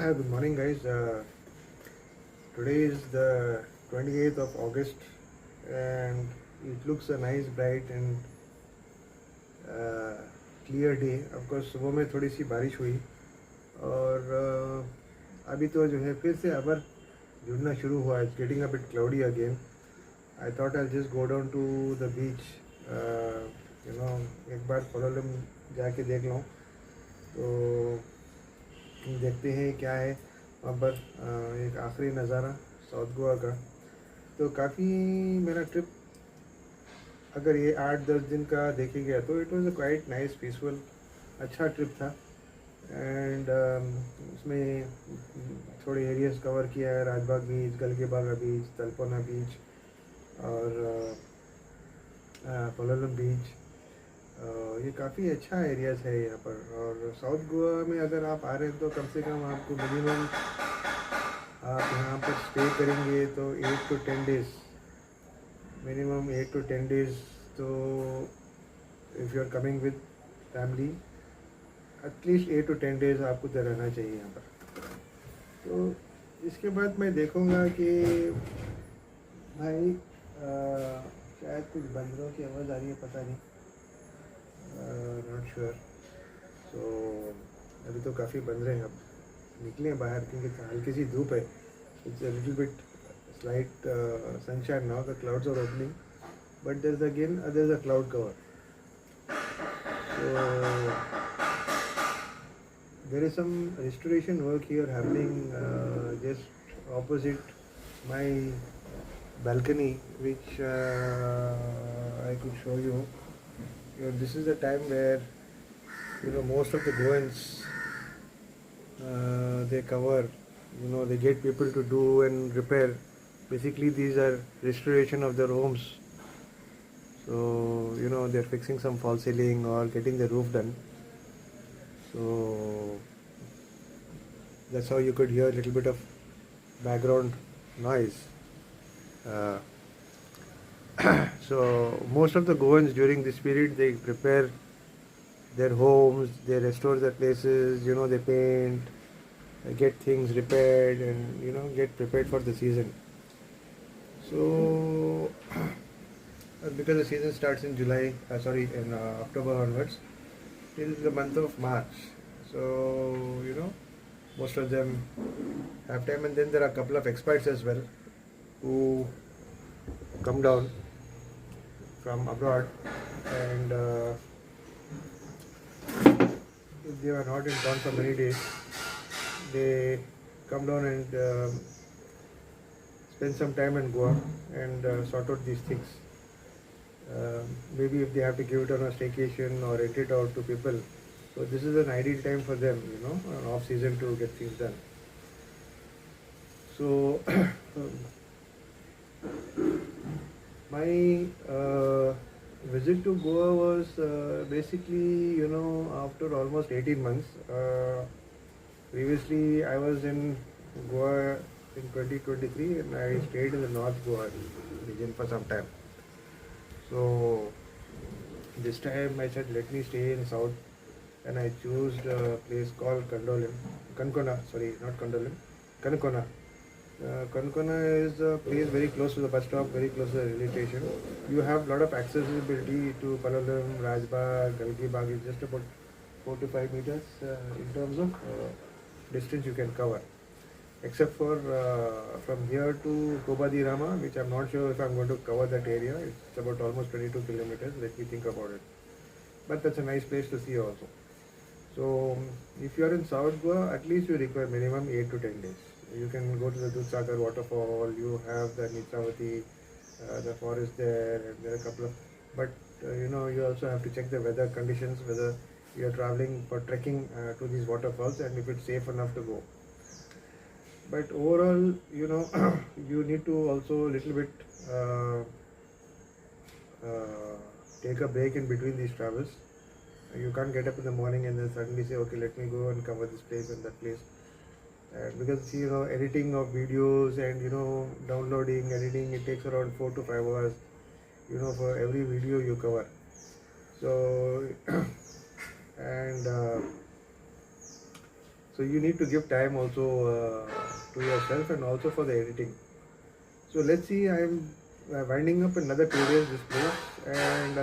Good morning, guys. Today is the 28th of August, and it looks a nice, bright, and uh, clear day. Of course, सुबह में थोड़ी सी बारिश हुई और अभी तो जो है फिर से अबर जुड़ना शुरू हुआ. It's getting a bit cloudy again. I thought I'll just go down to the beach. एक बार कोलम जाके देख लूँ. तो देखते हैं क्या है वहाँ पर. एक आखिरी नज़ारा साउथ गोवा का. तो काफ़ी मेरा ट्रिप अगर ये 8-10 दिन का देखे गया तो it was a quite nice peaceful अच्छा ट्रिप था. एंड उसमें थोड़े एरियाज कवर किया है. राजबाग बीच, गलगीबागा बीच, तलपोना बीच और पोलम बीच. ये काफ़ी अच्छा एरियाज है यहाँ पर. और साउथ गोवा में अगर आप आ रहे हैं तो कम से कम आपको मिनिमम आप यहाँ पर स्टे करेंगे तो 8 to 10 days, minimum 8 to 10 days. तो if you are coming with family at least 8 to 10 days आपको तो रहना चाहिए यहाँ पर. तो इसके बाद मैं देखूँगा कि भाई शायद कुछ बंदरों की आवाज़ आ रही है, पता नहीं, नॉट श्योर. सो अभी तो काफ़ी बंदरे हैं. अब निकले बाहर क्योंकि हल्की सी धूप है. It's a little bit slight sunshine now. The clouds are opening but there is a cloud cover. So there is some restoration work here happening just opposite my balcony, which I could show you. This is the time where most of the Goans they cover. They get people to do and repair. Basically, these are restoration of their homes. So they're fixing some false ceiling or getting the roof done. So that's how you could hear a little bit of background noise. So most of the Goans during this period, they prepare their homes, they restore their places, they paint, get things repaired, and get prepared for the season. So because the season starts in October onwards till the month of March. So most of them have time, and then there are a couple of expats as well who come down from abroad, and if they are not in town for many days, they come down and spend some time in Goa and sort out these things. Maybe if they have to give it on a staycation or rent it out to people. So this is an ideal time for them, an off season to get things done. So my visit to Goa was basically, after almost 18 months. Previously, I was in Goa in 2023 and I stayed in the North Goa region for some time. So this time I said, let me stay in South, and I chose a place called Kankona. Kankona is a place very close to the bus stop, very close to the railway station. You have a lot of accessibility to Palalam, Rajbagh, Galgibagh. It's just about 4 to 5 meters in terms of distance you can cover. Except for from here to Kobadi Rama, which I'm not sure if I'm going to cover that area. It's about almost 22 kilometers. Let me think about it. But that's a nice place to see also. So if you are in South Goa, at least you require minimum 8 to 10 days. You can go to the Dudhsagar waterfall. You have the Netravati, the forest there, and there are a couple of. But you also have to check the weather conditions, whether you are traveling for trekking to these waterfalls, and if it's safe enough to go. But overall, you need to also a little bit take a break in between these travels. You can't get up in the morning and then suddenly say, okay, let me go and cover this place and that place. Because editing of videos and downloading, editing, it takes around 4 to 5 hours. For every video you cover. So and So you need to give time also to yourself and also for the editing. So let's see, I'm winding up another 2 days this place, and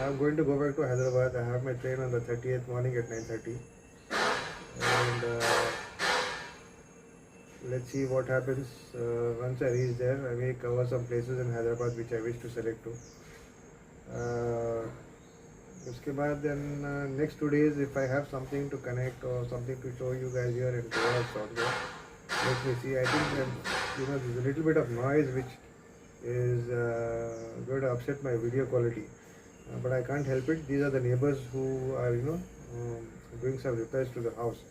I'm going to go back to Hyderabad. I have my train on the 30th morning at 9:30, and let's see what happens once I reach there. I may cover some places in Hyderabad which I wish to select to. उसके बाद then next 2 days if I have something to connect or something to show you guys here in Goa or somewhere, let me see. I think there's a little bit of noise which is going to upset my video quality, but I can't help it. These are the neighbors who are doing some repairs to the house.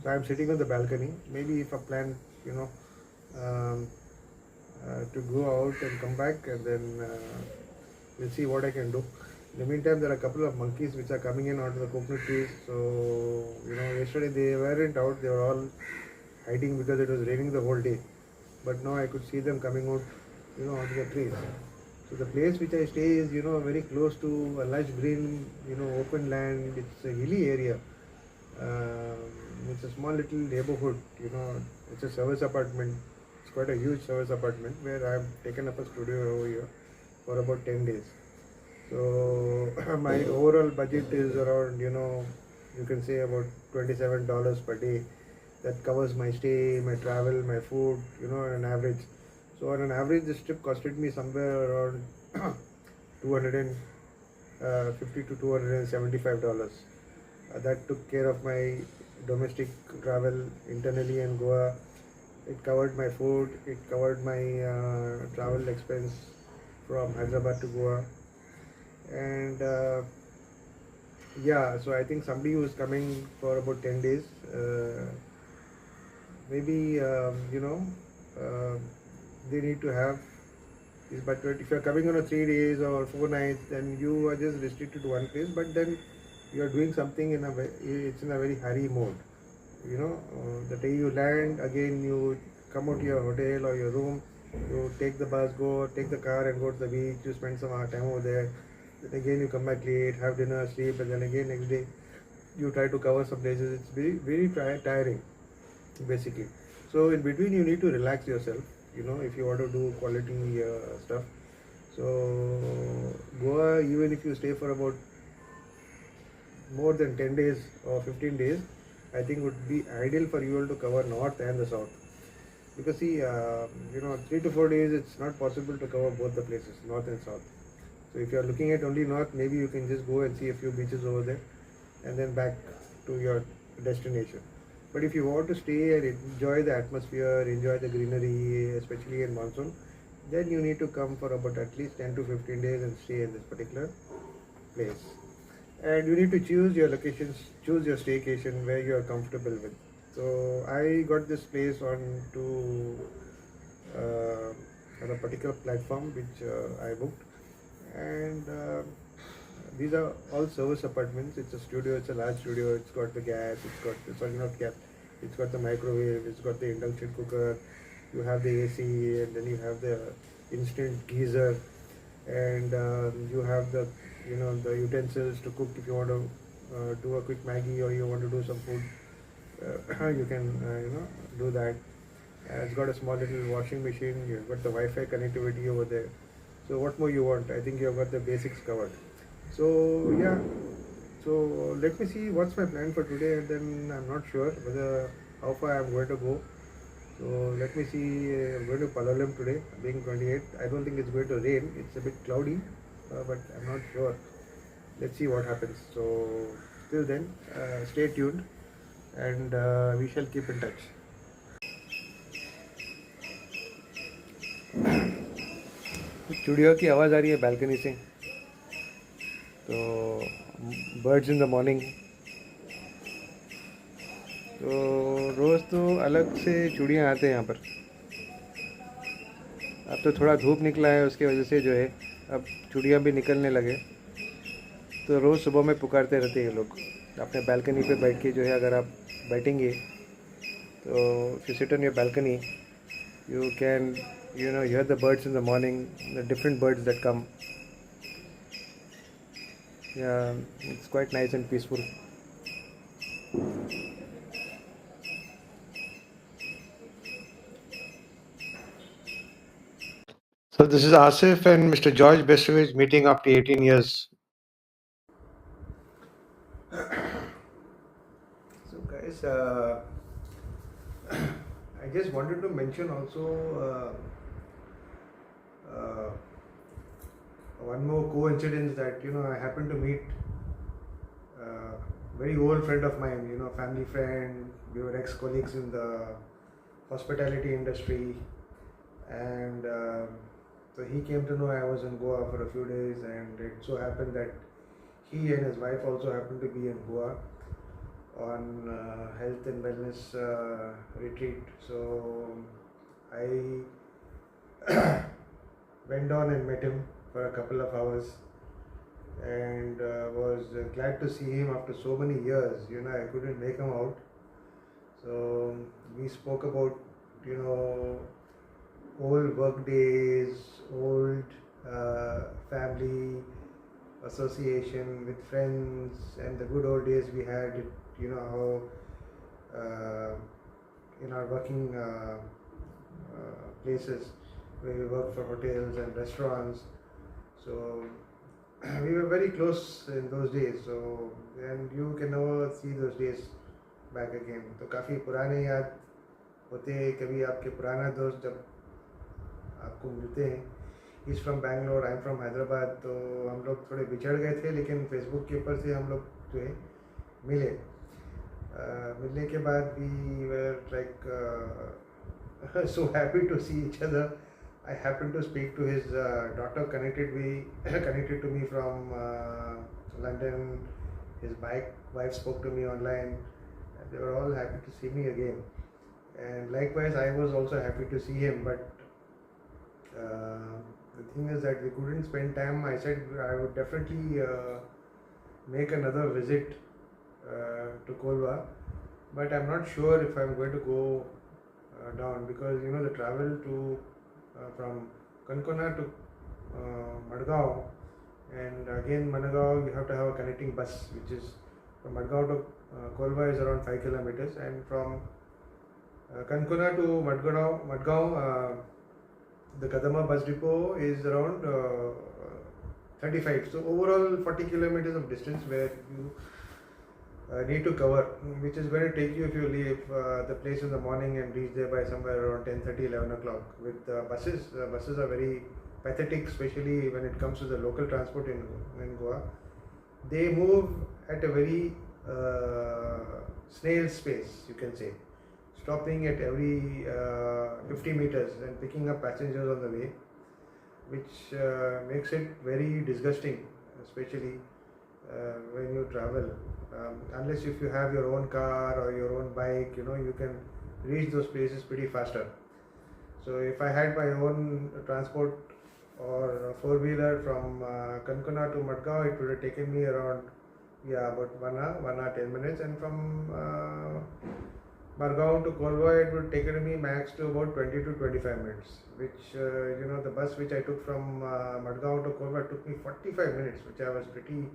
So I'm sitting on the balcony. Maybe if I plan um, to go out and come back, and then we'll see what I can do. In the meantime, there are a couple of monkeys which are coming in out of the coconut trees. So, yesterday they weren't out, they were all hiding because it was raining the whole day. But now I could see them coming out, out of the trees. So the place which I stay is, very close to a lush green, open land. It's a hilly area. It's a small little neighborhood, it's a service apartment. It's quite a huge service apartment where I've taken up a studio over here for about 10 days. So my overall budget is around, you can say about $27 per day. That covers my stay, my travel, my food, on an average. So on an average, this trip costed me somewhere around $250 to $275. That took care of my domestic travel internally in Goa. It covered my food, it covered my travel expense from Hyderabad to Goa. And so I think somebody who's coming for about 10 days, maybe, they need to have this. But if you're coming on a 3 days or 4 nights, then you are just restricted to one place, but then you are doing something it's in a very hurry mode. The day you land, again you come out to your hotel or your room, you take the bus, take the car and go to the beach, you spend some time over there. Then again you come back late, have dinner, sleep, and then again next day you try to cover some places. It's very, very tiring, basically. So in between you need to relax yourself, if you want to do quality stuff. So Goa, even if you stay for about more than 10 days or 15 days, I think would be ideal for you all to cover north and the south. Because see, 3 to 4 days, it's not possible to cover both the places, north and south. So if you are looking at only north, maybe you can just go and see a few beaches over there and then back to your destination. But if you want to stay and enjoy the atmosphere, enjoy the greenery, especially in monsoon, then you need to come for about at least 10 to 15 days and stay in this particular place. And you need to choose your locations, choose your staycation where you are comfortable with. So I got this place on a particular platform which I booked, and these are all service apartments. It's a studio, it's a large studio. It's got the gas, it's got the microwave, it's got the induction cooker, you have the AC, and then you have the instant geyser, and you have the the utensils to cook if you want to do a quick Maggie or you want to do some food. You can do that. It's got a small little washing machine. You've got the Wi-Fi connectivity over there. So what more you want? I think you've got the basics covered. So yeah. So let me see what's my plan for today, and then I'm not sure whether how far I'm going to go. So let me see. I'm going to Palolem today, being 28. I don't think it's going to rain. It's a bit cloudy, but I'm not sure. Let's see what happens. So till then, stay tuned, and we shall keep in touch. चिड़ियों की आवाज़ आ रही है balcony से, तो birds in the morning. तो रोज़ तो अलग से चिड़ियाँ आते हैं यहाँ पर। अब तो थोड़ा धूप निकला है, उसकी वजह से जो है अब चिड़ियाँ भी निकलने लगे। तो रोज़ सुबह में पुकारते रहते हैं लोग। अपने बालकनी पे बैठ के जो है, अगर आप बैठेंगे तो if you sit on your balcony, you can hear the birds in the morning, the different birds that come. Yeah, it's quite nice and peaceful. So this is Asif and Mr. George Bestovich meeting after 18 years. So guys, I just wanted to mention also uh, one more coincidence that I happened to meet a very old friend of mine, family friend. We were ex-colleagues in the hospitality industry, and so he came to know I was in Goa for a few days, and it so happened that he and his wife also happened to be in Goa on health and wellness retreat. So I went down and met him for a couple of hours, and was glad to see him after so many years. I couldn't make him out. So we spoke about old work days, old family association with friends, and the good old days we had. How in our working places where we worked for hotels and restaurants. So we were very close in those days. So and you can never see those days back again. तो काफ़ी पुराने याद होते हैं कभी आपके पुराना दोस्त जब आपको मिलते हैं. Is from Bangalore, I am from Hyderabad. तो हम लोग थोड़े बिछड़ गए थे, लेकिन फेसबुक के ऊपर से हम लोग जो है मिले. मिलने के बाद we were like so happy to see each other. I happened to speak to his daughter, connected to me from London. His wife spoke to me online, and they were all happy to see me again. And likewise, I was also happy to see him. But the thing is that we couldn't spend time. I said I would definitely make another visit to Colva, but I'm not sure if I'm going to go down, because the travel to from Kankona to Madgaon, and again Madgaon, you have to have a connecting bus, which is from Madgaon to Colva is around 5 kilometers, and from Kankona to Madgaon, the Kadama bus depot is around 35. So overall 40 kilometers of distance where you need to cover, which is going to take you, if you leave the place in the morning and reach there by somewhere around 10:30, 11 o'clock. With buses, buses are very pathetic, especially when it comes to the local transport in Goa. They move at a very snail's pace, you can say, stopping at every 50 meters and picking up passengers on the way, which makes it very disgusting, especially when you travel. Unless if you have your own car or your own bike, you can reach those places pretty faster. So if I had my own transport or four-wheeler from Kankana to Madgaon, it would have taken me around about 1 hour 10 minutes, and from Madgaon to Colva, it would take me max to about 20 to 25 minutes, which the bus which I took from Madgaon to Colva took me 45 minutes, which I was pretty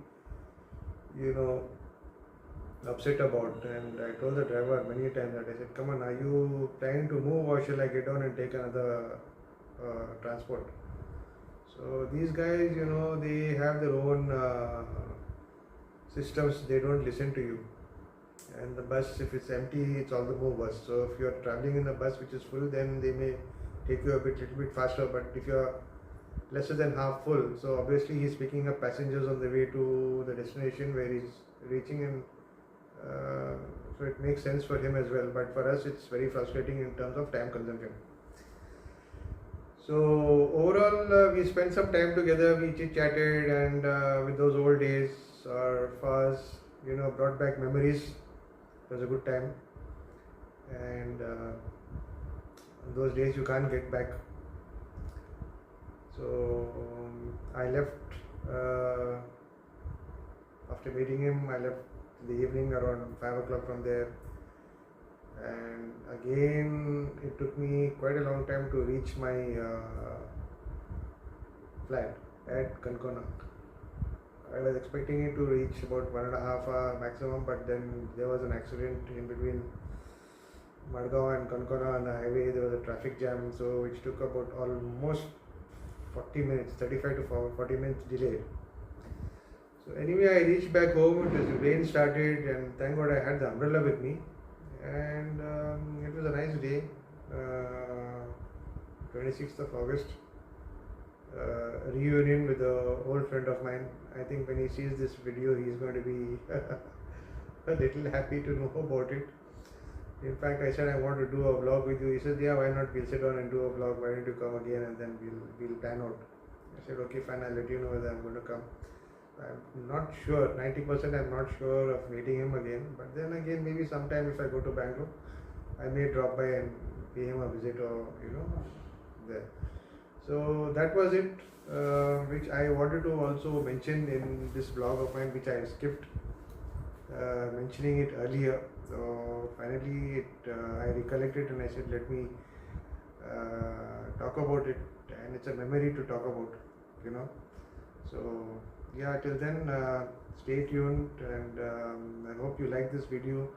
upset about. And I told the driver many times that I said, come on, are you planning to move, or shall I get down and take another transport? So these guys, they have their own systems. They don't listen to you. And the bus, if it's empty, it's all the more bus. So if you're traveling in a bus which is full, then they may take you little bit faster. But if you're lesser than half full, so obviously he's picking up passengers on the way to the destination where he's reaching, and so it makes sense for him as well. But for us, it's very frustrating in terms of time consumption. So overall, we spent some time together. We chit-chatted, and with those old days, or for us, brought back memories. It was a good time, and those days you can't get back. So I left after meeting him. I left in the evening around 5 o'clock from there, and again it took me quite a long time to reach my flat at Kankona. I was expecting it to reach about 1.5 hour maximum, but then there was an accident in between Madgaon and Konkona on the highway. There was a traffic jam, so which took about almost 40 minutes, 35 to 40 minutes delay. So anyway, I reached back home. The rain started, and thank God I had the umbrella with me. And it was a nice day, 26th of August. Reunion with an old friend of mine. I think when he sees this video, he's going to be a little happy to know about it. In fact, I said I want to do a vlog with you. He said, "Yeah, why not? We'll sit down and do a vlog. Why don't you come again and then we'll plan out." I said, "Okay, fine. I'll let you know whether I'm going to come." I'm not sure. 90% I'm not sure of meeting him again. But then again, maybe sometime if I go to Bangalore, I may drop by and pay him a visit or there. So that was it, which I wanted to also mention in this vlog of mine, which I skipped mentioning it earlier. So finally I recollected and I said let me talk about it, and it's a memory to talk about. So yeah, till then stay tuned, and I hope you like this video.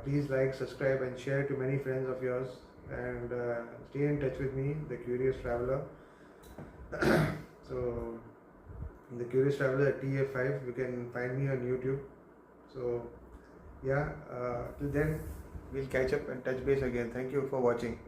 Please like, subscribe and share to many friends of yours, and stay in touch with me, The Curious Traveler. So The Curious Traveler at TF5, you can find me on YouTube. So yeah, till then we'll catch up and touch base again. Thank you for watching.